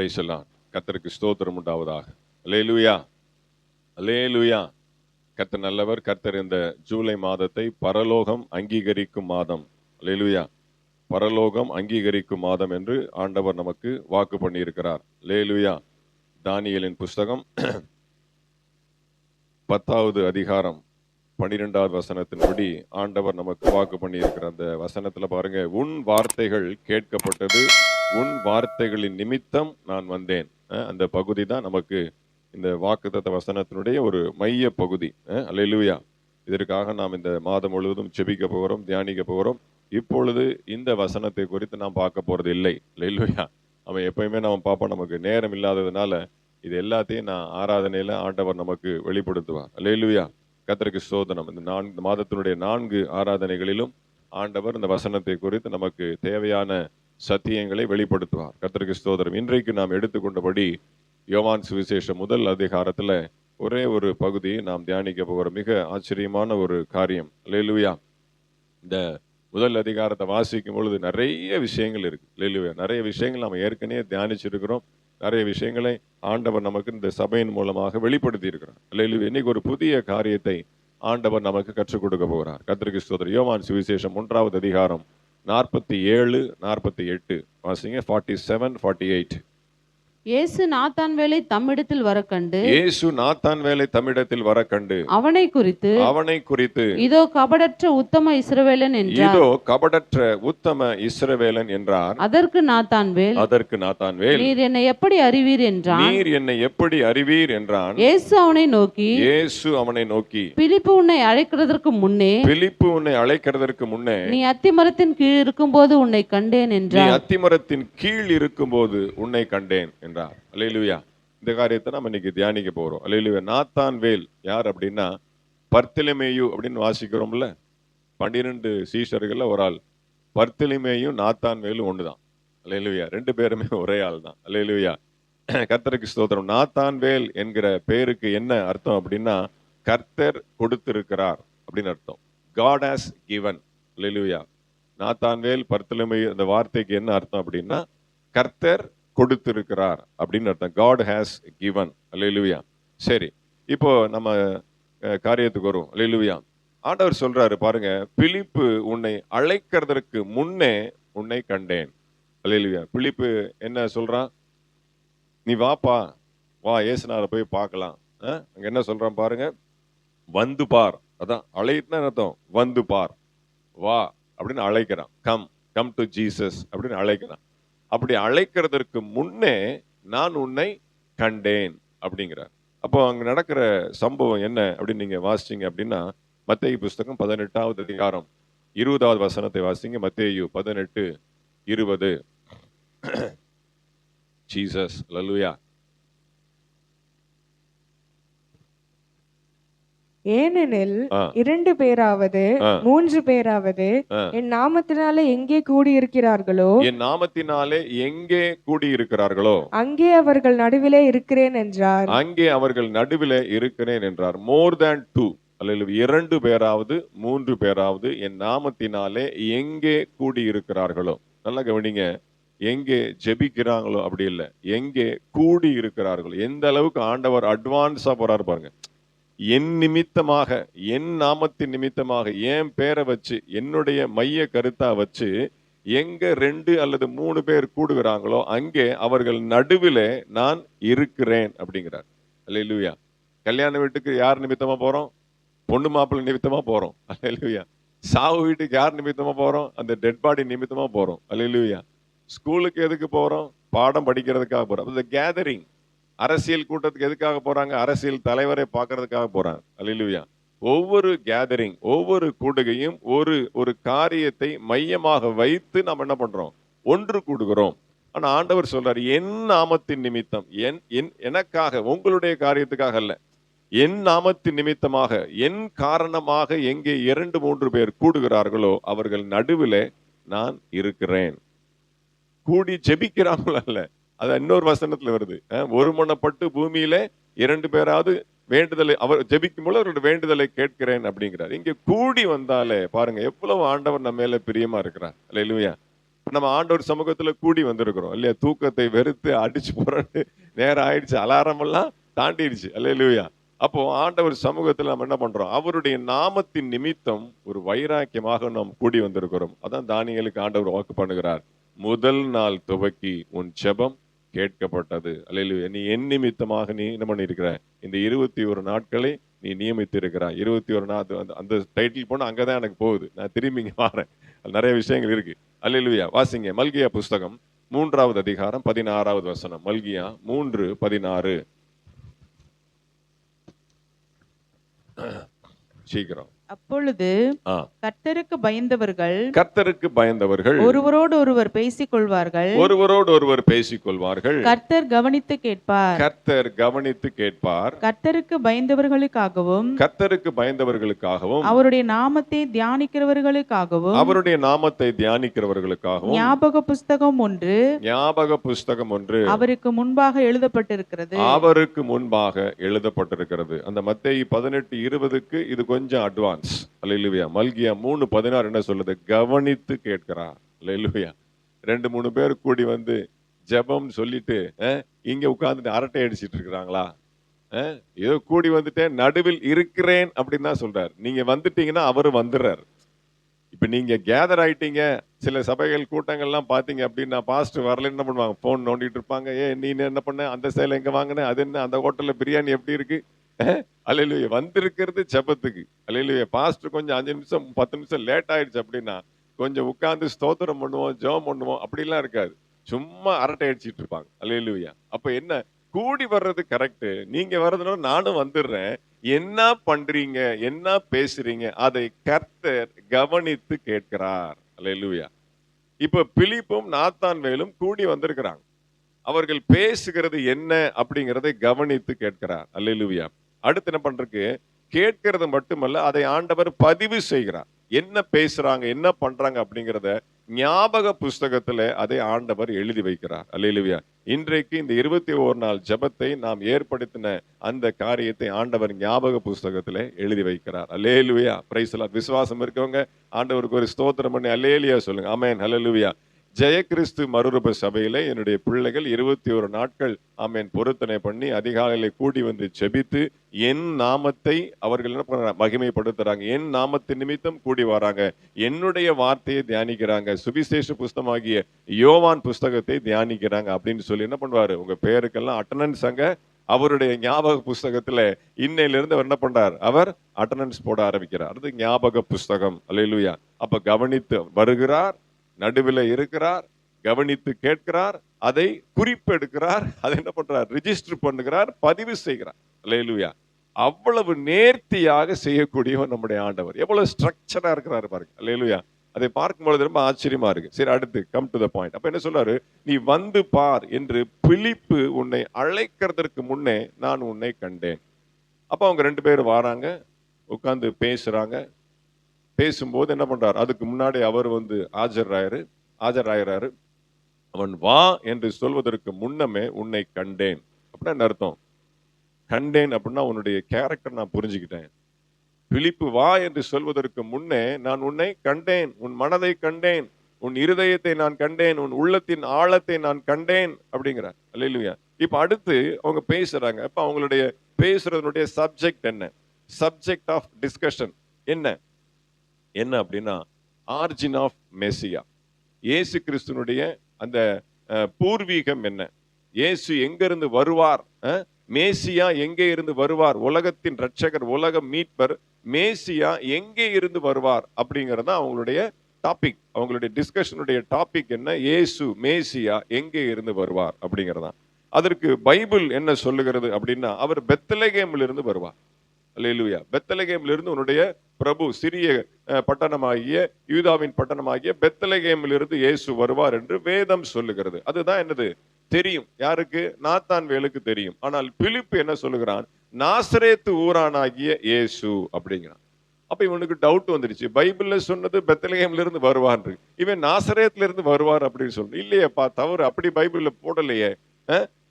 பிரைசலாம். கர்த்தருக்கு ஸ்தோத்திரம் உண்டாவதாக. அல்லேலூயா, அல்லேலூயா. கர்த்தர் நல்லவர். கர்த்தர் இந்த ஜூலை மாதத்தை பரலோகம் அங்கீகரிக்கும் மாதம், அல்லேலூயா, பரலோகம் அங்கீகரிக்கும் மாதம் என்று ஆண்டவர் நமக்கு வாக்கு பண்ணியிருக்கிறார். அல்லேலூயா. தானியேலின் புஸ்தகம் 10வது அதிகாரம் 12வது வசனத்தின்படி ஆண்டவர் நமக்கு வாக்கு பண்ணியிருக்கிறார். அந்த வசனத்துல பாருங்க, உன் வார்த்தைகள் கேட்கப்பட்டது, உன் வார்த்தைகளின் நிமித்தம் நான் வந்தேன். அந்த பகுதி தான் நமக்கு இந்த வாக்குத்தத்த வசனத்தினுடைய ஒரு மைய பகுதி. அல்லேலூயா. இதற்காக நாம் இந்த மாதம் முழுவதும் செபிக்க போகிறோம், தியானிக்க போகிறோம். இப்பொழுது இந்த வசனத்தை குறித்து நாம் பார்க்க போறது இல்லை. அல்லேலூயா. அவன் எப்பயுமே நம்ம பார்ப்போம். நமக்கு நேரம் இல்லாததுனால இது எல்லாத்தையும் நான் ஆராதனையில ஆண்டவர் நமக்கு வெளிப்படுத்துவார். அல்லேலூயா. கர்த்தருக்கு ஸ்தோத்திரம். இந்த மாதத்தினுடைய 4 ஆராதனைகளிலும் ஆண்டவர் இந்த வசனத்தை குறித்து நமக்கு தேவையான சத்தியங்களை வெளிப்படுத்துவார். கர்த்தருக்கு ஸ்தோத்திரம். இன்றைக்கு நாம் எடுத்துக்கொண்டபடி யோவான் சுவிசேஷம் 1 அதிகாரத்துல ஒரே ஒரு பகுதியை நாம் தியானிக்க போகிற மிக ஆச்சரியமான ஒரு காரியம். அல்லேலூயா. இந்த 1 அதிகாரத்தை வாசிக்கும் பொழுது நிறைய விஷயங்கள் இருக்கு. அல்லேலூயா. நிறைய விஷயங்கள் நாம் ஏற்கனவே தியானிச்சிருக்கிறோம். நிறைய விஷயங்களை ஆண்டவர் நமக்கு இந்த சபையின் மூலமாக வெளிப்படுத்தி இருக்கிறார். அல்லேலூயா. இன்னைக்கு ஒரு புதிய காரியத்தை ஆண்டவர் நமக்கு கற்றுக் கொடுக்க போகிறார். கர்த்தருக்கு ஸ்தோத்திரம். யோவான் சுவிசேஷம் 1வது அதிகாரம் 47, 48 வாசிங்க. 47, 48. இயேசு நாத்தான்வேலை தம்மிடத்தில் வரக்கண்டு, இயேசு நாத்தான்வேலை தம்மிடத்தில் வரக்கண்டு, அவனை குறித்து இதோ கபடற்ற உத்தம இஸ்ரவேலன் என்றார். இதோ கபடற்ற உத்தம இஸ்ரவேலன் என்றார். அதற்கு நாத்தான்வேல், நீர் என்னை எப்படி அறிவீர் என்றான். நீர் என்னை எப்படி அறிவீர் என்றான். இயேசு அவனை நோக்கி, பிலிப்பு உன்னை அழைக்கிறதற்கு முன்னே நீ அத்திமரத்தின் கீழ் இருக்கும்போது உன்னை கண்டேன் என்றார். நீ அத்திமரத்தின் கீழ் இருக்கும்போது உன்னை கண்டேன் என்றார். அல்லேலூயா. இந்த காரியத்தை நம்ம இன்னைக்கு தியானிக்க போறோம். அல்லேலூயா. நாத்தான்வேல் யார் அப்படின்னா, பர்த்திலமேயு அப்படின்னு வாசிக்கிறோம்ல, 12 சீஷர்கள்ல ஒரு ஆள். பர்த்திலமேயும் நாத்தான்வேலும் ஒண்ணுதான். அல்லேலூயா. 2 பேருமே ஒரே ஆள் தான். அல்லேலூயா. கர்த்தருக்கு ஸ்தோத்திரம். நாத்தான்வேல் என்கிற பேருக்கு என்ன அர்த்தம் அப்படின்னா, கர்த்தர் கொடுத்திருக்கிறார் அப்படின்னு அர்த்தம். God has given. அல்லேலூயா. நாத்தான்வேல், பர்த்திலமேயு, அந்த வார்த்தைக்கு என்ன அர்த்தம் அப்படின்னா, கர்த்தர் கொடுத்திருக்கிறார் அப்படின்னு அர்த்தம். God has given. அல்லேலூயா. சரி, இப்போ நம்ம காரியத்துக்கு வரும். அல்லேலூயா. ஆண்டவர் சொல்றாரு பாருங்க, பிலிப்பு உன்னை அழைக்கிறதற்கு முன்னே உன்னை கண்டேன். அல்லேலூயா. பிலிப்பு என்ன சொல்றான்? நீ வாப்பா, வா, இயேசுநாதரை போய் பார்க்கலாம். அங்க என்ன சொல்றான் பாருங்க, வந்து பார். அதான் அழைத்துனா அர்த்தம், வந்து பார், வா அப்படின்னு அழைக்கிறான். கம் டு ஜீசஸ் அப்படின்னு அழைக்கிறான். அப்படி அழைக்கிறதற்கு முன்னே நான் உன்னை கண்டேன் அப்படிங்கிறார். அப்போ அங்க நடக்கிற சம்பவம் என்ன அப்படின்னு நீங்க வாசிச்சீங்க அப்படின்னா, மத்தேயு புஸ்தகம் 18வது அதிகாரம் 20வது வசனத்தை வாசிங்க. மத்தேயு 18, 20. ஜீசஸ். அல்லேலூயா. ஏனெனில் 2 பேராவது 3 பேராவது என் நாமத்தினாலே எங்கே கூடியிருக்கிறார்களோ, என் நாமத்தினாலே எங்கே கூடியிருக்கிறார்களோ அங்கே அவர்கள் நடுவிலே இருக்கிறேன் என்றார். அங்கே அவர்கள் நடுவிலே இருக்கிறேன் என்றார். மோர் தேன் 2. அல்லேலூயா. 2 பேராவது 3 பேராவது என் நாமத்தினாலே எங்கே கூடியிருக்கிறார்களோ. நல்லா கவனிங்க. எங்கே ஜெபிக்கிறாங்களோ அப்படி இல்லை, எங்கே கூடி இருக்கிறார்களோ. எந்த அளவுக்கு ஆண்டவர் அட்வான்ஸா போறாரு பாருங்க. என் நிமித்தமாக, என் நாமத்தின் நிமித்தமாக, என் பேரை வச்சு, என்னுடைய மைய கருத்தா வச்சு எங்க 2 அல்லது 3 பேர் கூடுகிறாங்களோ அங்கே அவர்கள் நடுவிலே நான் இருக்கிறேன் அப்படிங்கிறார். அல்லேலூயா. கல்யாண வீட்டுக்கு யார் நிமித்தமா போறோம்? பொண்ணு மாப்பிள்ளை நிமித்தமா போறோம். அல்லேலூயா. சாவு வீட்டுக்கு யார் நிமித்தமா போறோம்? அந்த டெட் பாடி நிமித்தமா போறோம். அல்லேலூயா. ஸ்கூலுக்கு எதுக்கு போறோம்? பாடம் படிக்கிறதுக்காக போறோம். அந்த கேதரிங். அரசியல் கூட்டத்துக்கு எதுக்காக போறாங்க? அரசியல் தலைவரை பார்க்கறதுக்காக போறாங்க. அல்லேலூயா. ஒவ்வொரு கேதரிங், ஒவ்வொரு கூடுகையும் ஒரு காரியத்தை மையமாக வைத்து நாம் என்ன பண்றோம்? ஒன்று கூடுகிறோம். ஆனா ஆண்டவர் சொல்றாரு, என் நாமத்தின் நிமித்தம், எனக்காக, உங்களுடைய காரியத்துக்காக அல்ல, என் நாமத்தின் நிமித்தமாக, என் காரணமாக எங்கே 2, 3 பேர் கூடுகிறார்களோ அவர்கள் நடுவிலே நான் இருக்கிறேன். கூடி ஜெபிக்கிறாங்களோ அல்ல, அது இன்னொரு வசனத்துல வருது. ஒருமனப்பட்டு பூமியிலே 2 பேராவது வேண்டுதலை, அவர் ஜெபிக்கும் போது அவருடைய வேண்டுதலை கேட்கிறேன் அப்படிங்கிறார். இங்க கூடி வந்தாலே பாருங்க எவ்வளவு ஆண்டவர் நம்ம மேல பிரியமா இருக்கிறார். அல்லேலூயா. நம்ம ஆண்டவர் சமூகத்துல கூடி வந்திருக்கிறோம் இல்லையா? தூக்கத்தை வெறுத்து அடிச்சு புரண்டு நேரம் ஆயிடுச்சு, அலாரம் எல்லாம் தாண்டிடுச்சு. அல்லேலூயா. அப்போ ஆண்டவர் சமூகத்துல நம்ம என்ன பண்றோம்? அவருடைய நாமத்தின் நிமித்தம் ஒரு வைராக்கியமாக நாம் கூடி வந்திருக்கிறோம். அதான் தானியேலுக்கு ஆண்டவர் வாக்கு பண்ணுகிறார், முதல் நாள் துவக்கி உன் ஜெபம் கேட்கப்பட்டது. அல்லேலூயா. நீ என் நிமித்தமாக நீ என்ன பண்ணியிருக்கிற? இந்த 21 நாட்களை நீ நியமித்து இருக்கிறாய். 21 நாள் அந்த டைட்டில் போனா அங்கதான் எனக்கு போகுது. நான் திரும்பி இங்க வாரேன். நிறைய விஷயங்கள் இருக்கு. அல்லேலூயா. வாசிங்க மல்கியா புஸ்தகம் 3வது அதிகாரம் 16வது வசனம். மல்கியா 3:16. சீக்கிரம். அப்பொழுது ஆ. கர்த்தருக்கு பயந்தவர்கள் ஒருவரோடு ஒருவர் பேசிக் கொள்வார்கள். கர்த்தர் கவனித்து கேட்பார். கர்த்தருக்கு பயந்தவர்களுக்காகவும் அவருடைய நாமத்தை தியானிக்கிறவர்களுக்காகவும் ஞாபக புஸ்தகம் ஒன்று அவருக்கு முன்பாக எழுதப்பட்டிருக்கிறது. அந்த மத்தேயு 18:20க்கு இது கொஞ்சம் அட்வான்ஸ். அல்லேலூயா. மல்கியா 3:16 என்ன சொல்லுது? கவனித்து கேட்கிறார். அல்லேலூயா. 2-3 பேர் கூடி வந்து ஜெபம் சொல்லிட்டு இங்க உட்கார்ந்துட்டு அரட்டை அடிச்சிட்டு இருக்கிறாங்களா? ஏதோ கூடி வந்துட்டேன், நடுவில் இருக்கிறேன் அப்படின்னு தான் சொல்றாரு. நீங்க வந்துட்டீங்கன்னா அவரு வந்துடுறாரு. இப்ப நீங்க கேதர் ஆயிட்டீங்க. சில சபைகள் கூட்டங்கள்லாம் பாத்தீங்க அப்படின்னா பாஸ்டர் வரல என்ன பண்ணுவாங்க? போன் நோண்டிட்டு இருப்பாங்க. நீ என்ன பண்ண? அந்த சேலை எங்க வாங்கின? அது என்ன? அந்த ஹோட்டல்ல பிரியாணி எப்படி இருக்கு? அல்லேலூயா. வந்திருக்கிறது ஜெபத்துக்கு. அல்லேலூயா. பாஸ்டர் கொஞ்சம் 5 நிமிஷம் 10 நிமிஷம் லேட் ஆயிடுச்சு அப்படின்னா கொஞ்சம் உட்கார்ந்து ஸ்தோத்திரம் பண்ணுவோம், ஜெபம் பண்ணுவோம், அப்படிலாம் இருக்காது. சும்மா அரட்டை அடிச்சிட்டு இருப்பாங்க. அல்லேலூயா. அப்ப என்ன? கூடி வர்றது கரெக்ட். நீங்க வர்றதுனால நானும் வந்துடுறேன். என்ன பண்றீங்க, என்ன பேசுறீங்க, அதை கர்த்தர் கவனித்து கேட்கிறார். அல்லேலூயா. இப்ப பிலிப்பும் நாத்தான்வேலும் கூடி வந்திருக்கிறாங்க. அவர்கள் பேசுகிறது என்ன அப்படிங்கறதை கவனித்து கேட்கிறார். அல்லேலூயா. அடுத்து என்ன பண்றதுக்கு? கேட்கிறது மட்டுமல்ல, அதை ஆண்டவர் பதிவு செய்கிறார். என்ன பேசுறாங்க, என்ன பண்றாங்க அப்படிங்கறத ஞாபக புஸ்தகத்துல அதை ஆண்டவர் எழுதி வைக்கிறார். அல்லேலூயா. இன்றைக்கு இந்த 21 நாள் ஜெபத்தை நாம் ஏற்படுத்தின அந்த காரியத்தை ஆண்டவர் ஞாபக புஸ்தகத்துல எழுதி வைக்கிறார். அல்லேலூயா. Praise the lord. விசுவாசம் இருக்கவங்க ஆண்டவருக்கு ஒரு ஸ்தோத்திரம் பண்ணி அல்லேலூயா சொல்லுங்க. ஆமென். ஹல்லேலூயா. ஜெயகிறிஸ்து மறுரூப சபையில என்னுடைய பிள்ளைகள் 21 நாட்கள் ஆமென் பொருத்தனை பண்ணி அதிகாலையில கூடி வந்து ஜெபித்து என் நாமத்தை அவர்கள் என்ன பண்றாங்க? மகிமைப்படுத்துறாங்க. என் நாமத்தின் நிமித்தம் கூடி வராங்க. என்னுடைய வார்த்தையை தியானிக்கிறாங்க. சுவிசேஷ புஸ்தகமாகிய யோவான் புஸ்தகத்தை தியானிக்கிறாங்க அப்படின்னு சொல்லி என்ன பண்ணுவாரு? உங்க பேருக்கெல்லாம் அட்டெண்டன்ஸ் அங்க அவருடைய ஞாபக புஸ்தகத்துல இன்னையிலிருந்து அவர் என்ன பண்றார்? அவர் அட்டெண்டன்ஸ் போட ஆரம்பிக்கிறார். அது ஞாபக புஸ்தகம். அல்லேலூயா. அப்ப கவனித்து வருகிறார், நடுவில் இருக்கிறார், கவனித்து கேட்கிறார், அதை குறிப்பெடுக்கிறார், அதை என்ன பண்றார்? ரிஜிஸ்டர் பண்ணுகிறார், பதிவு செய்கிறார். அல்லேலூயா. அவ்வளவு நேர்த்தியாக செய்யக்கூடியவர் நம்முடைய ஆண்டவர். எவ்வளவு ஸ்ட்ரக்சரா இருக்கிறாரு பாருங்க. அல்லேலூயா. அதை பார்க்கும்போது ரொம்ப ஆச்சரியமா இருக்கு. சரி, அடுத்து கம் டு த பாயிண்ட். அப்ப என்ன சொல்றாரு? நீ வந்து பார் என்று பிலிப்பு உன்னை அழைக்கிறதற்கு முன்னே நான் உன்னை கண்டேன். அப்ப அவங்க 2 பேரும் வராங்க, உட்கார்ந்து பேசுறாங்க. பேசும்போது என்ன பண்றாரு? அதுக்கு முன்னாடி அவர் வந்து ஆஜராயிராரு. அவன் வா என்று சொல்வதற்கு முன்னமே உன்னை கண்டேன். அப்படின்னா என்ன அர்த்தம்? கண்டேன் அப்படின்னா உன்னுடைய கேரக்டர் நான் புரிஞ்சுக்கிட்டேன். பிலிப்பு வா என்று சொல்வதற்கு முன்னே நான் உன்னை கண்டேன், உன் மனதை கண்டேன், உன் இருதயத்தை நான் கண்டேன், உன் உள்ளத்தின் ஆழத்தை நான் கண்டேன் அப்படிங்கிறார். அல்லேலூயா. இப்ப அடுத்து அவங்க பேசுறாங்க. அப்ப அவங்களுடைய பேசுறதுடைய சப்ஜெக்ட் என்ன? சப்ஜெக்ட் ஆஃப் டிஸ்கஷன் என்ன அப்படின்னா ஆரிஜின் ஆஃப் மெசியா. இயேசு கிறிஸ்துனுடைய அந்த பூர்வீகம் என்ன? இயேசு எங்க இருந்து வருவார்? மேசியா எங்கே இருந்து வருவார்? உலகத்தின் ரட்சகர், உலக மீட்பர் மேசியா எங்கே இருந்து வருவார் அப்படிங்கறது அவங்களுடைய டாபிக். அவங்களுடைய டிஸ்கஷனுடைய டாபிக் என்ன? இயேசு மேசியா எங்கே இருந்து வருவார் அப்படிங்கறதான். அதற்கு பைபிள் என்ன சொல்லுகிறது அப்படின்னா அவர் பெத்லகேமில் இருந்து வருவார். அல்லேலூயா. பெத்லகேமில் இருந்து உன்னுடைய பிரபு சிறிய பட்டணமாகிய யூதாவின் பட்டணமாகிய பெத்லகேமில் இருந்து இயேசு வருவார் என்று வேதம் சொல்லுகிறது. அதுதான் என்னது? தெரியும். யாருக்கு? நாத்தான்வேலுக்கு தெரியும். ஆனால் பிலிப்பு என்ன சொல்லுகிறான்? நாசரேத்து ஊரானாகிய இயேசு அப்படிங்கிறான். அப்ப இவனுக்கு டவுட் வந்துருச்சு. பைபிள்ல சொன்னது பெத்லகேம்ல இருந்து வருவார், இவன் நாசரேத்துல இருந்து வருவார் அப்படின்னு சொல்லு. இல்லையேப்பா, தவறு, அப்படி பைபிள்ல போடலையே.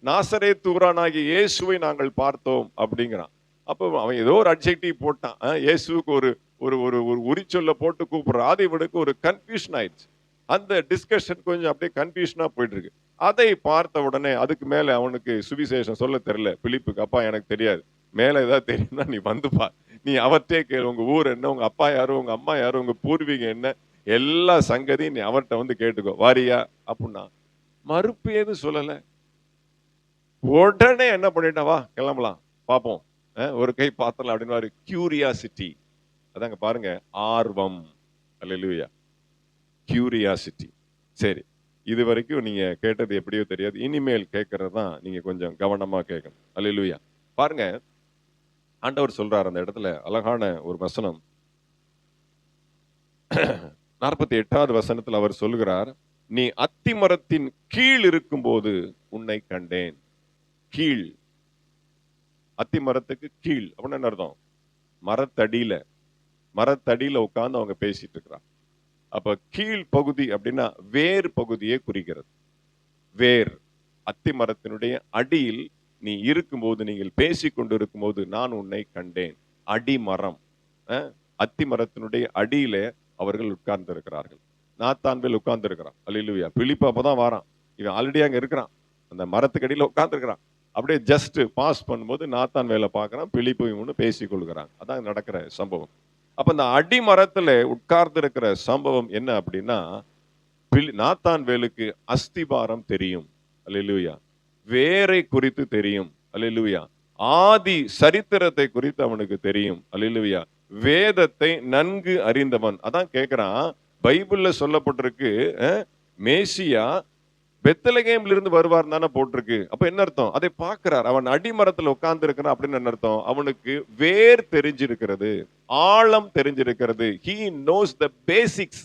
நாசரேத்து ஊரானாகிய இயேசுவை நாங்கள் பார்த்தோம் அப்படிங்கிறான். அப்போ அவன் ஏதோ ஒரு அட்ஜெக்டிவ் போட்டான். இயேசுக்கு ஒரு ஒரு ஒரு உரிச்சொல்ல போட்டு கூப்பிடுறான். அது இவனுக்கு ஒரு கன்ஃபியூஷன் ஆயிடுச்சு. அந்த டிஸ்கஷன் கொஞ்சம் அப்படியே கன்ஃபியூஷனா போயிட்டு இருக்கு. அதை பார்த்த உடனே அதுக்கு மேல அவனுக்கு சுவிசேஷம் சொல்ல தெரியல பிலிப்புக்கு. அப்பா எனக்கு தெரியாது, மேல ஏதாவது தெரியும்னா நீ வந்து பார், நீ அவர்கிட்டே கேளு, உங்க ஊர் என்ன, உங்க அப்பா யாரு, உங்க அம்மா யாரு, உங்க பூர்வீகம் என்ன, எல்லா சங்கதியும் நீ அவர்கிட்ட வந்து கேட்டுக்கோ, வாரியா அப்படின்னா மறுப்பு எதுவும் சொல்லல. உடனே என்ன பண்ணிட்டான், வா கிளம்பலாம் பார்ப்போம், ஒரு கை பார்த்தலாம் அப்படின்னு கியூரியாசிட்டி. அதாங்க பாருங்க, ஆர்வம். அல்லேலூயா, கியூரியாசிட்டி. சரி, இது வரைக்கும் நீங்க கேட்டது எப்படியோ தெரியாது, இனிமேல் கேட்கறது தான் நீங்க கொஞ்சம் கவனமா கேட்கணும். அல்லேலூயா. பாருங்க, ஆண்டவர் சொல்றார் அந்த இடத்துல அழகான ஒரு வசனம். 48வது வசனத்தில் அவர் சொல்கிறார், நீ அத்திமரத்தின் கீழ் இருக்கும்போது உன்னை கண்டேன். கீழ், அத்திமரத்துக்கு கீழ் அப்படின்னு என்ன அர்த்தம்? மரத்தடியில, மரத்தடியில உட்கார்ந்து அவங்க பேசிட்டு இருக்கிறாங்க. அப்ப கீழ் பகுதி அப்படின்னா வேர் பகுதியை குறிக்கிறது. வேர், அத்திமரத்தினுடைய அடியில் நீ இருக்கும்போது, நீங்கள் பேசிக் கொண்டு இருக்கும்போது நான் உன்னை கண்டேன். அடிமரம், அத்திமரத்தினுடைய அடியில அவர்கள் உட்கார்ந்து இருக்கிறார்கள். நாத்தான்வேல் உட்கார்ந்து இருக்கிறான். அல்லேலூயா. பிலிப்பு அப்பதான் வாரான், இவன் ஆல்ரெடி அங்க இருக்கிறான், அந்த மரத்துக்கு அடியில உட்கார்ந்து இருக்கிறான். அப்படியே ஜஸ்ட் பாஸ் பண்ணும்போது நாத்தான் வேலை பார்க்கறான், பிலிப்பு இவனு பேசிக் கொள்கிறான். அதான் நடக்கிற சம்பவம். அப்ப இந்த அடிமரத்துல உட்கார்ந்து இருக்கிற சம்பவம் என்ன அப்படின்னா, நாத்தான் வேலுக்கு அஸ்திபாரம் தெரியும். அல்லேலூயா. வேரை குறித்து தெரியும். அல்லேலூயா. ஆதி சரித்திரத்தை குறித்து அவனுக்கு தெரியும். அல்லேலூயா. வேதத்தை நன்கு அறிந்தவன். அதான் கேட்கிறான், பைபிள்ல சொல்லப்பட்டிருக்கு மேசியா பெத்லகேம்ல இருந்து வருவார் தானே போட்டிருக்கு. அப்ப என்ன அர்த்தம்? அதை பார்க்கிறார், அவன் அடிமரத்துல உட்கார்ந்து இருக்கிறான் அப்படின்னு என்ன அர்த்தம்? அவனுக்கு வேர் தெரிஞ்சிருக்கிறது, ஆழம் தெரிஞ்சிருக்கிறது. he knows the basics.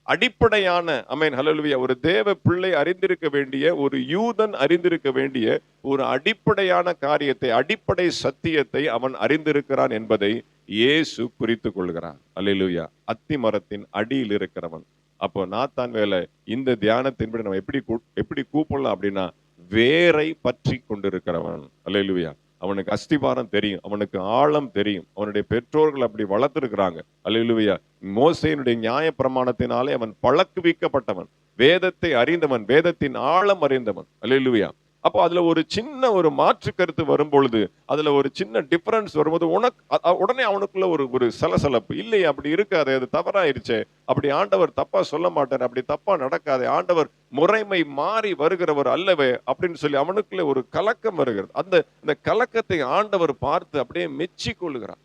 அடிப்படையான, ஆமென் ஹல்லேலூயா, ஒரு தேவ பிள்ளை அறிந்திருக்க வேண்டிய, ஒரு யூதன் அறிந்திருக்க வேண்டிய ஒரு அடிப்படையான காரியத்தை, அடிப்படை சத்தியத்தை அவன் அறிந்திருக்கிறான் என்பதை இயேசு குறித்து கொள்கிறான். அல்லேலூயா. அத்திமரத்தின் அடியில் இருக்கிறவன். அப்போ நாத்தான் வேலை இந்த தியானத்தின்படி நம்ம எப்படி கூப்பிடலாம் அப்படின்னா, வேரை பற்றி கொண்டிருக்கிறவன். அல்லேலூயா. அவனுக்கு அஸ்திபாரம் தெரியும், அவனுக்கு ஆழம் தெரியும், அவனுடைய பெற்றோர்கள் அப்படி வளர்த்திருக்கிறாங்க. அல்லேலூயா. மோசேயினுடைய நியாய பிரமாணத்தினாலே அவன் பழக்குவிக்கப்பட்டவன், வேதத்தை அறிந்தவன், வேதத்தின் ஆழம் அறிந்தவன். அல்லேலூயா. அப்போ அதுல ஒரு சின்ன ஒரு மாற்று கருத்து வரும் பொழுது, அதுல ஒரு சின்ன டிஃபரன்ஸ் வரும்போது உடனே அவனுக்குள்ள ஒரு சலசலப்பு. இல்லையே, அப்படி இருக்காது, அது தவறாயிருச்சே, அப்படி ஆண்டவர் தப்பா சொல்ல மாட்டார், அப்படி தப்பா நடக்காது, ஆண்டவர் முறைமை மாறி வருகிறவர் அல்லவே அப்படின்னு சொல்லி அவனுக்குள்ள ஒரு கலக்கம் வருகிறது. அந்த கலக்கத்தை ஆண்டவர் பார்த்து அப்படியே மெச்சி கொள்கிறார்.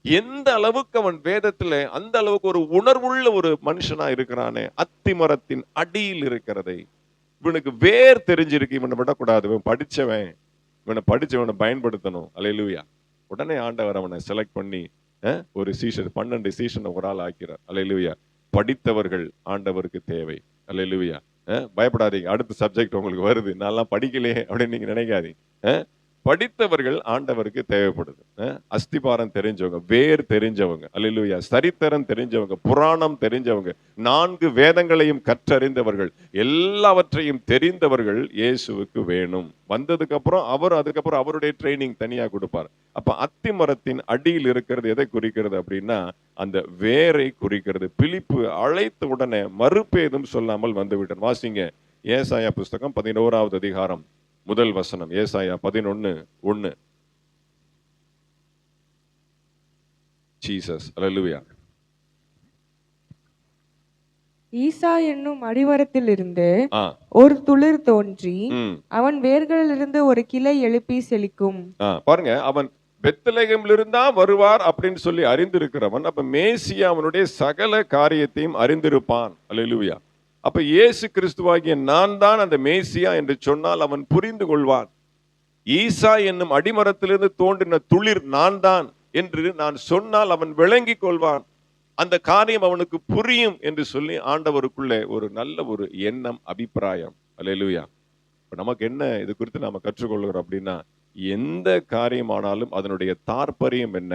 எந்த அளவுக்கு அவன் வேதத்துல அந்த அளவுக்கு ஒரு உணர்வுள்ள ஒரு மனுஷனா இருக்கிறானே, அத்திமரத்தின் அடியில் இருக்கிறதை. இவனுக்கு வேர் தெரிஞ்சிருக்கு, இவனை விடக்கூடாது, இவன் படிச்சவன், இவனை படிச்சவனை பயன்படுத்தணும். அல்லேலூயா. உடனே ஆண்டவர் அவனை செலக்ட் பண்ணி ஒரு சீஷர், 12 சீஷனை ஒரு ஆள் ஆக்கிறார். அல்லேலூயா. படித்தவர்கள் ஆண்டவருக்கு தேவை. அல்லேலூயா. பயப்படாதீங்க, அடுத்த சப்ஜெக்ட் உங்களுக்கு வருது, நான்லாம் படிக்கலையே அப்படின்னு நீங்க நினைக்காதீங்க. படித்தவர்கள் ஆண்டவருக்கு தேவைப்படுது. அஸ்திபாரம் தெரிஞ்சவங்க, வேர் தெரிஞ்சவங்க. அல்லேலூயா. சரித்திரம் தெரிஞ்சவங்க, புராணம் தெரிஞ்சவங்க, 4 வேதங்களையும் கற்றறிந்தவர்கள், எல்லாவற்றையும் தெரிந்தவர்கள் இயேசுவுக்கு வேணும். வந்ததுக்கு அப்புறம் அதுக்கப்புறம் அவருடைய ட்ரைனிங் தனியா கொடுப்பார். அப்ப அத்திமரத்தின் அடியில் இருக்கிறது எதை குறிக்கிறது அப்படின்னா, அந்த வேரை குறிக்கிறது. பிலிப்பு அழைத்த உடனே மறுபேதும் சொல்லாமல் வந்து விட்டான். வாசிங்க ஏசாயா புஸ்தகம் 11வது அதிகாரம் முதல் வசனம். ஏசாயா 11:1. ஜீசஸ். அல்லேலூயா. ஈசா என்னும் அடிமரத்திலிருந்து ஒரு துளிர் தோன்றி அவன் வேர்களிலிருந்து ஒரு கிளை எழுப்பி செழிக்கும். பாருங்க, அவன் பெத்லகேம்ல இருந்தா வருவார் அப்படின்னு சொல்லி அறிந்திருக்கிறவன். அப்ப மேசியா அவனுடைய சகல காரியத்தையும் அறிந்திருப்பான். அல்லேலூயா. அப்ப இயேசு கிறிஸ்துவாகிய நான் தான் அந்த மேசியா என்று சொன்னால் அவன் புரிந்து கொள்வான். ஈசா என்னும் அடிமரத்திலிருந்து தோன்றின துளிர் நான் தான் என்று நான் சொன்னால் அவன் விளங்கி கொள்வான். அந்த காரியம் அவனுக்கு புரியும் என்று சொல்லி ஆண்டவருக்குள்ளே ஒரு நல்ல ஒரு எண்ணம், அபிப்பிராயம். அல்லேலூயா. இப்ப நமக்கு என்ன இது குறித்து நாம கற்றுக்கொள்கிறோம் அப்படின்னா, எந்த காரியமானாலும் அதனுடைய தாற்பயம் என்ன.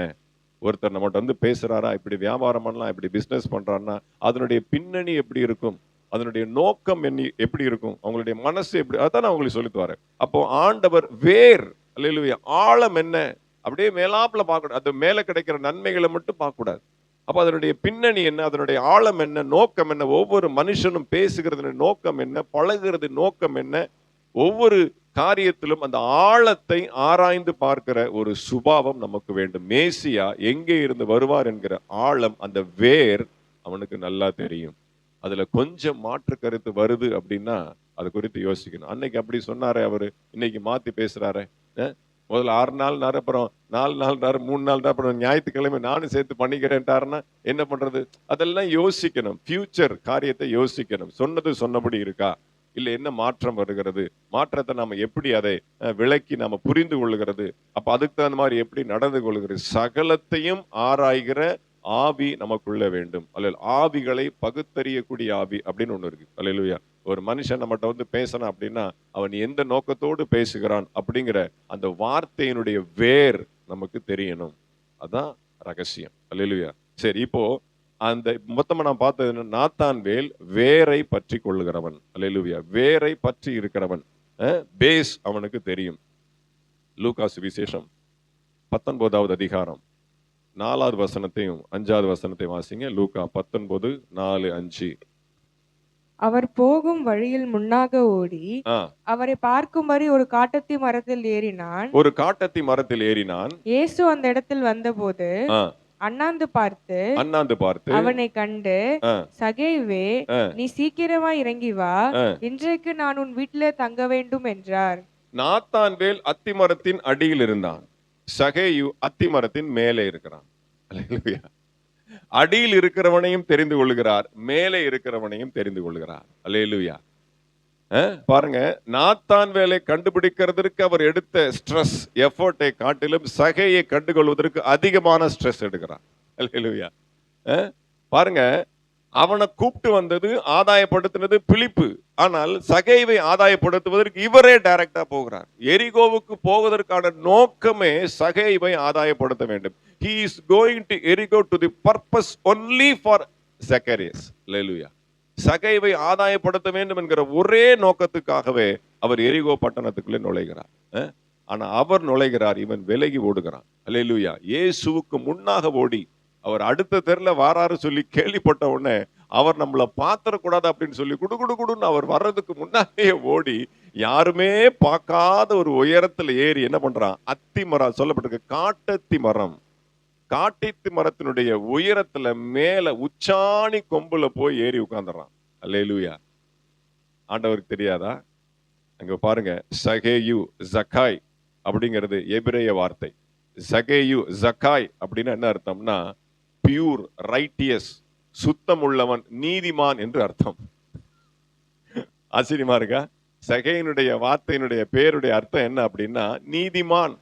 ஒருத்தர் நம்மகிட்ட வந்து பேசுறாரா, இப்படி வியாபாரம் பண்ணலாம், இப்படி பிசினஸ் பண்றாருன்னா அதனுடைய பின்னணி எப்படி இருக்கும், அதனுடைய நோக்கம் எப்படி இருக்கும், அவங்களுடைய மனசு எப்படி, அதான் நான் உங்களுக்கு சொல்லிட்டு வரேன். அப்போ ஆண்டவர் வேர், அல்லேலூயா, ஆழம் என்ன அப்படியே மேலாப்புல பார்க்கணும். அது மேல கிடைக்கிற நன்மைகளை மட்டும் பார்க்க கூடாது. அப்ப அதனுடைய பின்னணி என்ன, அதனுடைய ஆழம் என்ன, நோக்கம் என்ன, ஒவ்வொரு மனுஷனும் பேசுகிறது நோக்கம் என்ன, பழகுறது நோக்கம் என்ன, ஒவ்வொரு காரியத்திலும் அந்த ஆழத்தை ஆராய்ந்து பார்க்கிற ஒரு சுபாவம் நமக்கு வேண்டும். மேசியா எங்கே இருந்து வருவார் என்கிற ஆழம், அந்த வேர் அவனுக்கு நல்லா தெரியும். அதுல கொஞ்சம் மாற்று கருத்து வருது அப்படின்னா அது குறித்து யோசிக்கணும். அன்னைக்கு அப்படி சொன்னாரே அவரு, இன்னைக்கு மாத்தி பேசுறாரு. முதல்ல 6 நாள், அப்புறம் 4 நாள், 3 நாள், அப்புறம் ஞாயிற்றுக்கிழமை நானும் சேர்த்து பண்ணிக்கிறேன்ட்டாருன்னா என்ன பண்றது? அதெல்லாம் யோசிக்கணும். ஃபியூச்சர் காரியத்தை யோசிக்கணும். சொன்னது சொன்னபடி இருக்கா, இல்ல என்ன மாற்றம் வருகிறது, மாற்றத்தை நாம எப்படி அதை விளக்கி நாம புரிந்து கொள்ளுகிறது, அப்ப அதுக்கு தகுந்த மாதிரி எப்படி நடந்து கொள்கிறது, சகலத்தையும் ஆராய்கிற ஆவி நமக்குள்ள வேண்டும். அல்ல ஆவிகளை பகுத்தறியக்கூடிய ஆவி அப்படின்னு ஒண்ணு இருக்கு. அல்லேலூயா. ஒரு மனுஷன் நம்மகிட்ட வந்து பேசணும் அப்படின்னா அவன் எந்த நோக்கத்தோடு பேசுகிறான் அப்படிங்கிற அந்த வார்த்தையினுடைய வேர் நமக்கு தெரியணும். அதான் ரகசியம். அல்லேலூயா. சரி, இப்போ அந்த மொத்தமா நான் பார்த்தது நாத்தான் வேல் வேரை பற்றி கொள்ளுகிறவன். அல்லேலூயா. வேரை பற்றி இருக்கிறவன், பேஸ் அவனுக்கு தெரியும். லூக்கா சுவிசேஷம் 19வது அதிகாரம் 4வது வசனத்தையும் 5வது வசனத்தையும் வாசிங்க. லூக்கா 19:4-5. அவர் போகும் வழியில் முன்னாக ஓடி அவரை பார்க்கும்படி ஒரு காட்டத்தி மரத்தில் ஏறினான். ஒரு காட்டத்தி மரத்தில் ஏறினான். இயேசு அந்த இடத்தில் வந்தபோது அண்ணாந்து பார்த்து அவனை கண்டு, சகேவே, நீ சீக்கிரமா இறங்கி வா, இன்றைக்கு நான் உன் வீட்டிலே தங்க வேண்டும் என்றார். நாத்தான் வேல் அத்தி மரத்தின் அடியில் இருந்தான். சகேயு அத்தி மரத்தின் மேலே இருக்கிறான். அல்லேலூயா. அடியில் இருக்கிறவனையும் தெரிந்து கொள்கிறார், மேலே இருக்கிறவனையும் தெரிந்து கொள்கிறார். அல்லேலூயா. பாருங்க, நாத்தான் வேலை கண்டுபிடிக்கிறதுக்கு அவர் எடுத்த ஸ்ட்ரெஸ் எஃபோர்ட்டை காட்டிலும் சகையை கண்டுகொள்வதற்கு அதிகமான ஸ்ட்ரெஸ் எடுக்கிறார். அல்லேலூயா. பாருங்க, அவனை கூப்பிட்டு வந்தது, ஆதாயப்படுத்தினது பிலிப்பு. ஆனால் சகைவை ஆதாயப்படுத்துவதற்கு இவரே டைரக்டா போகிறார். எரிகோவுக்கு போவதற்கான நோக்கமே சகைவை ஆதாயப்படுத்த வேண்டும். He is going to Jericho to the purpose only for Zacharias. Hallelujah. சகைவை ஆதாயப்படுத்த வேண்டும் என்கிற ஒரே நோக்கத்துக்காகவே அவர் எரிகோ பட்டணத்துக்குள்ளே நுழைகிறார். ஆனா அவர் நுழைகிறார், இவன் விலகி ஓடுகிறான். அல்லேலூயா. இயேசுவுக்கு முன்னாக ஓடி அவர் அடுத்த தெருல வாராரு சொல்லி கேள்விப்பட்ட உடனே அவர் நம்மளை பாத்திரக்கூடாது அப்படின்னு சொல்லி குடுன்னு அவர் வர்றதுக்கு முன்னாடியே ஓடி யாருமே பார்க்காத ஒரு உயரத்துல ஏறி என்ன பண்றான், அத்தி மரம் சொல்லப்பட்டிருக்கு, காட்டத்தி மரம். காட்டத்தி மரத்தினுடைய உயரத்துல மேல உச்சாணி கொம்புல போய் ஏறி உட்கார்ந்துறான். அல்லேலூயா. ஆண்டவருக்கு தெரியாதா? அங்க பாருங்க, சகேயு ஜக்காய் அப்படிங்கிறது எபிரேய வார்த்தை. சகேயு ஜக்காய் அப்படின்னு என்ன அர்த்தம்னா பியூர், ரைட்டியஸ், சுத்தம் உள்ளவன், நீதிமான் என்று அர்த்தம். ஆச்சரியமா இருக்கா? சகையினுடைய வார்த்தையினுடைய பேருடைய அர்த்தம் என்ன அப்படின்னா நீதிமான்,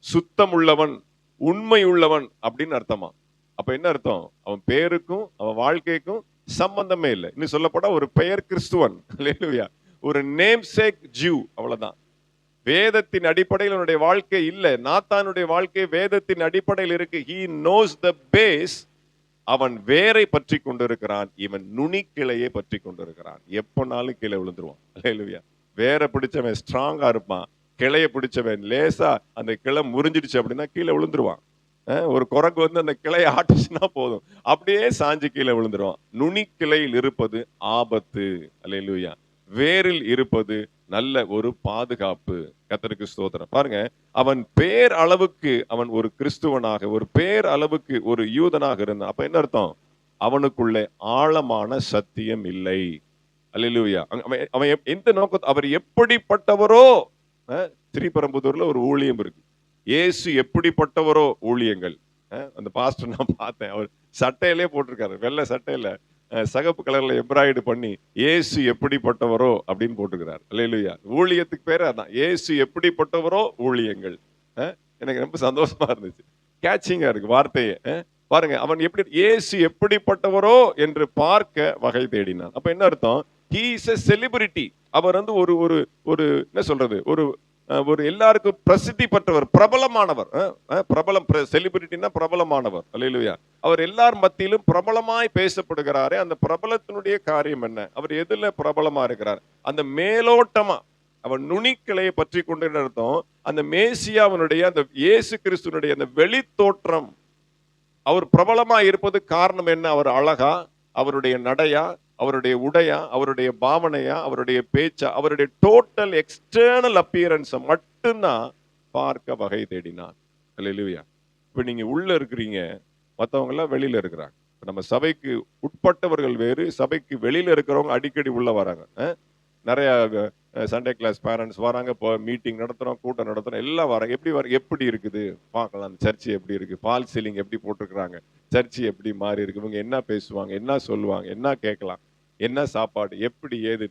சுத்தம் உள்ளவன், உண்மை உள்ளவன் அப்படின்னு அர்த்தமா. அப்ப என்ன அர்த்தம்? அவன் பேருக்கும் அவன் வாழ்க்கைக்கும் சம்பந்தமே இல்லை. இன்னும் சொல்லப்போனா ஒரு பெயர் கிறிஸ்துவன். அல்லேலூயா. ஒரு நேம் சேக் ஜூ, அவ்வளவுதான். வேதத்தின் அடிப்படையில் அவனுடைய வாழ்க்கை இல்லை. நாத்தானுடைய வாழ்க்கை வேதத்தின் அடிப்படையில் இருக்கு. He knows the base. அவன் வேரை பற்றி கொண்டிருக்கிறான், இவன் நுனி கிளையை பற்றி கொண்டிருக்கிறான். எப்பனாலும் கீழே விழுந்துருவான். அல்லேலூயா. வேரை பிடிச்சவன் ஸ்ட்ராங்கா இருப்பான், கிளைய பிடிச்சவன் லேசா அந்த கிளை முறிஞ்சிடுச்சு அப்படின்னா கீழே விழுந்துருவான். ஒரு குரங்கு வந்து அந்த கிளையை ஆட்டுச்சுன்னா போதும், அப்படியே சாஞ்சு கீழே விழுந்துருவான். நுனி கிளையில் இருப்பது ஆபத்து. அல்லேலூயா. வேரில் இருப்பது நல்ல ஒரு பாதுகாப்பு. கர்த்தருக்கு ஸ்தோத்திரம். பாருங்க, அவன் பேர் அளவுக்கு அவன் ஒரு கிறிஸ்துவனாக, ஒரு பேர் அளவுக்கு ஒரு யூதனாக இருந்தான். அப்ப என்ன அர்த்தம்? அவனுக்குள்ளே ஆழமான சத்தியம் இல்லை. அல்லேலூயா. அவன் எந்த நோக்க, அவர் எப்படிப்பட்டவரோ, ஸ்ரீபெரும்புதூர்ல ஒரு ஊழியம் இருக்கு, இயேசு எப்படிப்பட்டவரோ ஊழியங்கள். அந்த பாஸ்டர் நான் பார்த்தேன், அவர் சட்டையிலே போட்டிருக்காரு, வெள்ளை சட்டையில சகப்பு கலர்ல எம்ப்ராய்டு பண்ணி இயேசு எப்படிப்பட்டவரோ அப்படின்னு போட்டுக்கிறார். அல்லேலூயா. ஊழியத்துக்கு பேரு அதான், இயேசு எப்படிப்பட்டவரோ ஊழியங்கள். எனக்கு ரொம்ப சந்தோஷமா இருந்துச்சு, கேட்சிங்கா இருக்கு வார்த்தையே. பாருங்க, அவன் எப்படி இயேசு எப்படிப்பட்டவரோ என்று பார்க்க வகை தேடினான். அப்ப என்ன அர்த்தம்? he is a celebrity. அவர் வந்து ஒரு ஒரு ஒரு என்ன சொல்றது, ஒரு ஒரு எல்லாருக்கும் பிரசித்தி பெற்றவர், பிரபலமானவர். பிரபலம், செலிபிரிட்டினா பிரபலமானவர். அல்லேலூயா. அவர் எல்லார் மத்தியிலும் பிரபலமாய் பேசப்படுகிறாரே, அந்த பிரபலத்தினுடைய காரியம் என்ன? அவர் எதுல பிரபலமா இருக்கிறார்? அந்த மேலோட்டமா அவன் நுனிக்கிளையை பற்றி கொண்டு அர்த்தம். அந்த மேசியாவினுடைய, அந்த இயேசு கிறிஸ்துனுடைய அந்த வெளி தோற்றம், அவர் பிரபலமா இருப்பது காரணம் என்ன? அவர் அழகா, அவருடைய நடையா, அவருடைய உடையா, அவருடைய பாவனையா, அவருடைய பேச்சா, அவருடைய டோட்டல் எக்ஸ்டர்னல் அப்பியரன்ஸை மட்டும்தான் பார்க்க வகை தேடினார். அல்லேலூயா. இப்ப நீங்க உள்ள இருக்கிறீங்க, மற்றவங்க எல்லாம் வெளியில இருக்கிறாங்க. நம்ம சபைக்கு உட்பட்டவர்கள் வேறு, சபைக்கு வெளியில இருக்கிறவங்க அடிக்கடி உள்ள வராங்க. நிறைய சண்டே கிளாஸ் பேரண்ட்ஸ் வராங்க, இப்போ மீட்டிங் நடத்துறோம், கூட்டம் நடத்துறோம், எல்லாம் வராங்க. எப்படி இருக்குது பார்க்கலாம், சர்ச்சு எப்படி இருக்கு, பால் சீலிங் எப்படி போட்டிருக்கிறாங்க, சர்ச்சு எப்படி மாறி இருக்கு, இவங்க என்ன பேசுவாங்க, என்ன சொல்லுவாங்க, என்ன கேட்கலாம், என்ன சாப்பாடு, எப்படி ஏது,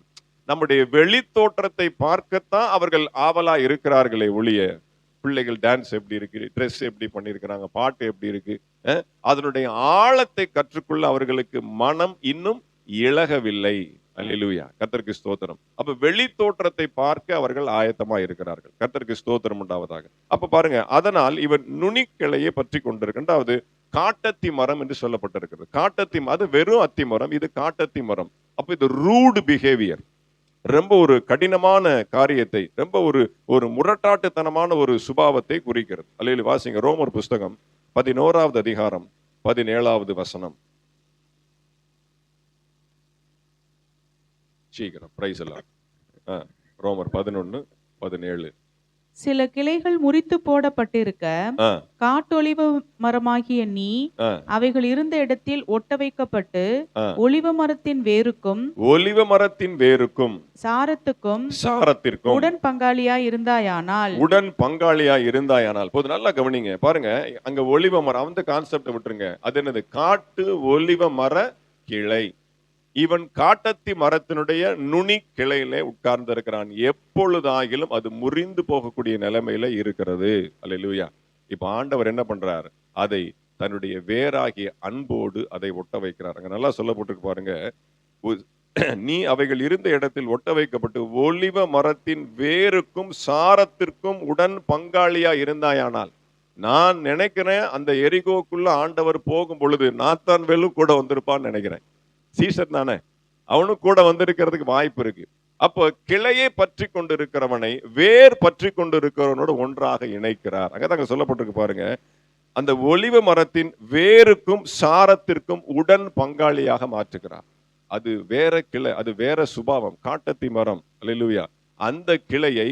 நம்முடைய வெளி தோற்றத்தை பார்க்கத்தான் அவர்கள் ஆவலா இருக்கிறார்களே ஒழிய, பிள்ளைகள் டான்ஸ் எப்படி இருக்கு, ட்ரெஸ் எப்படி பண்ணியிருக்கிறாங்க, பாட்டு எப்படி இருக்கு, அதனுடைய ஆழத்தை கற்றுக்கொள்ள அவர்களுக்கு மனம் இன்னும் இழகவில்லை. அல்லேலூயா, கர்த்தருக்கு ஸ்தோத்திரம். அப்ப வெளி தோற்றத்தை பார்க்க அவர்கள் ஆயத்தமா இருக்கிறார்கள். கர்த்தருக்கு ஸ்தோத்திரம் உண்டாவதாக. அப்ப பாருங்க, அதனால் இவன் நுனிக்கிளையை பற்றி கொண்டிருக்கின்றாவது காட்டத்தி மரம் என்று சொல்லப்பட்டிருக்கிறது. காட்டத்தி, அது வெறும் அத்தி மரம், இது காட்டத்தி மரம். அப்ப இது ரூட் பிஹேவியர், ரொம்ப ஒரு கடினமான காரியத்தை, ரொம்ப ஒரு முரட்டாட்டுத்தனமான ஒரு சுபாவத்தை குறிக்கிறது. அல்லேலூயா. வாசிங்க ரோமர் புஸ்தகம் 11வது அதிகாரம் 17வது வசனம். சீக்கிரம், பிரைஸ் எல்லாம். ரோமர் 11:17. சில கிளைகள் முறித்து போடப்பட்டிருக்க காட்டொலிவ மரமாகிய நீ அவைகள் இருந்த இடத்தில் ஒட்ட வைக்கப்பட்டு ஒலிவ மரத்தின் வேருக்கும் சாரத்திற்கும் உடன் பங்காளியாய் இருந்தாயானால் போது நல்லா கவனிங்க. பாருங்க, அங்க ஒலிவ மரம், அந்த கான்செப்ட் விட்டுருங்க. அது என்னது? காட்டு ஒலிவ மர கிளை. இவன் காட்டத்தி மரத்தினுடைய நுனி கிளையிலே உட்கார்ந்து இருக்கிறான். எப்பொழுதாகிலும் அது முறிந்து போகக்கூடிய நிலைமையில இருக்கிறது. அல்லேலூயா. இப்ப ஆண்டவர் என்ன பண்றார்? அதை தன்னுடைய வேறாகிய அன்போடு அதை ஒட்ட வைக்கிறார். அங்க நல்லா சொல்லப்பட்டிருக்கு பாருங்க, நீ அவைகள் இருந்த இடத்தில் ஒட்ட வைக்கப்பட்டு ஒலிவ மரத்தின் வேருக்கும் சாரத்திற்கும் உடன் பங்காளியா இருந்தாயானால். நான் நினைக்கிறேன், அந்த எரிகோக்குள்ள ஆண்டவர் போகும் பொழுது நாத்தான்வேலும் கூட வந்திருப்பான்னு நினைக்கிறேன். சீசர் தானே, அவனும் கூட வந்திருக்கிறதுக்கு வாய்ப்பு இருக்கு. அப்போ கிளையை பற்றி கொண்டு இருக்கிறவனை வேர் பற்றி கொண்டு இருக்கிறவனோடு ஒன்றாக இணைக்கிறார். அங்கதாங்க சொல்லப்பட்டிருக்கு பாருங்க, அந்த ஒலிவ மரத்தின் வேருக்கும் சாரத்திற்கும் உடன் பங்காளியாக மாற்றுகிறார். அது வேற கிளை, அது வேற சுபாவம். காட்டத்தி மரம், அல்லேலூயா, அந்த கிளையை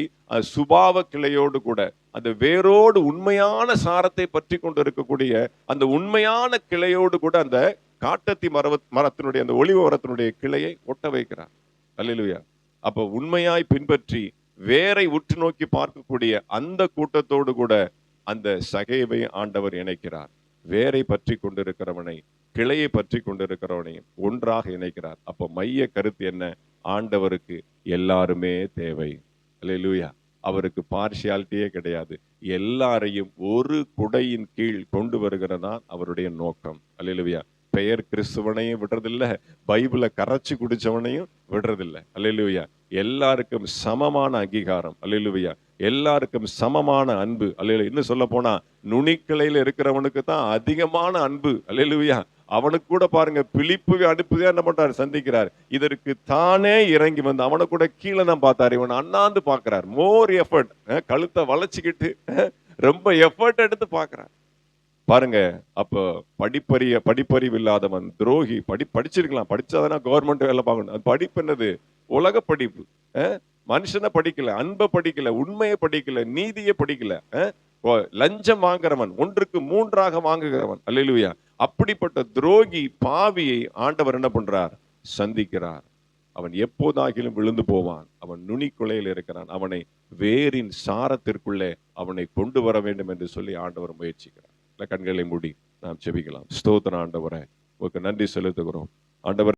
சுபாவ கிளையோடு கூட அந்த வேரோடு உண்மையான சாரத்தை பற்றி கொண்டு இருக்கக்கூடிய அந்த உண்மையான கிளையோடு கூட அந்த காட்டத்தி மரத்தினுடைய அந்த ஒலிவ மரத்தினுடைய கிளையை ஒட்ட வைக்கிறார். அல்லேலூயா. அப்ப உண்மையாய் பின்பற்றி வேரை உற்று நோக்கி பார்க்கக்கூடிய அந்த கூட்டத்தோடு கூட அந்த சகைவை ஆண்டவர் இணைக்கிறார். வேரை பற்றி கொண்டிருக்கிறவனை, கிளையை பற்றி கொண்டிருக்கிறவனையும் ஒன்றாக இணைக்கிறார். அப்ப மைய கருத்து என்ன? ஆண்டவருக்கு எல்லாருமே தேவை. அல்லேலூயா. அவருக்கு பார்ஷியாலிட்டியே கிடையாது. எல்லாரையும் ஒரு குடையின் கீழ் கொண்டு வருகிறதான் அவருடைய நோக்கம். அல்லேலூயா. பெயர் கிறிஸ்துவனையும் விடுறதில்ல, பைபிளை கரைச்சி குடிச்சவனையும் விடுறதில்ல. அல்லேலூயா. எல்லாருக்கும் சமமான அங்கீகாரம். அல்லேலூயா. எல்லாருக்கும் சமமான அன்பு. அல்லேலூயா. இன்னும் சொல்ல போனா நுனிக்கிளையில இருக்கிறவனுக்கு தான் அதிகமான அன்பு. அல்லேலூயா. அவனுக்கு கூட பாருங்க, பிலிப்பு அனுப்புதான் என்ன பண்றாரு? சந்திக்கிறார். இதற்கு தானே இறங்கி வந்து அவனை கூட கீழே தான் பார்த்தாரு. இவன் அண்ணாந்து பார்க்கிறார். மோர் எஃபர்ட், கழுத்தை வளைச்சுக்கிட்டு ரொம்ப எஃபர்ட் எடுத்து பார்க்கிறார். பாருங்க, அப்ப படிப்பறிவு இல்லாதவன் துரோகி. படிச்சிருக்கலாம், படிச்சாதானே கவர்மெண்ட் வேலை பார்க்கணும். அது படிப்பு என்னது? உலக படிப்பு. மனுஷனை படிக்கல, அன்பை படிக்கல, உண்மையை படிக்கல, நீதியை படிக்கல. லஞ்சம் வாங்குறவன், 1க்கு 3ஆக வாங்குகிறவன். அல்லேலூயா. அப்படிப்பட்ட துரோகி பாவியை ஆண்டவர் என்ன பண்றார்? சந்திக்கிறார். அவன் எப்போதாகிலும் விழுந்து போவான். அவன் நுனிக்குலையில் இருக்கிறான். அவனை வேரின் சாரத்திற்குள்ளே அவனை கொண்டு வர வேண்டும் என்று சொல்லி ஆண்டவர் முயற்சிக்கிறார். கண்களை மூடி நாம் ஜெபிக்கலாம். ஸ்தோத்திரம் ஆண்டவரே, உங்களுக்கு நன்றி செலுத்துகிறோம். ஆண்டவர்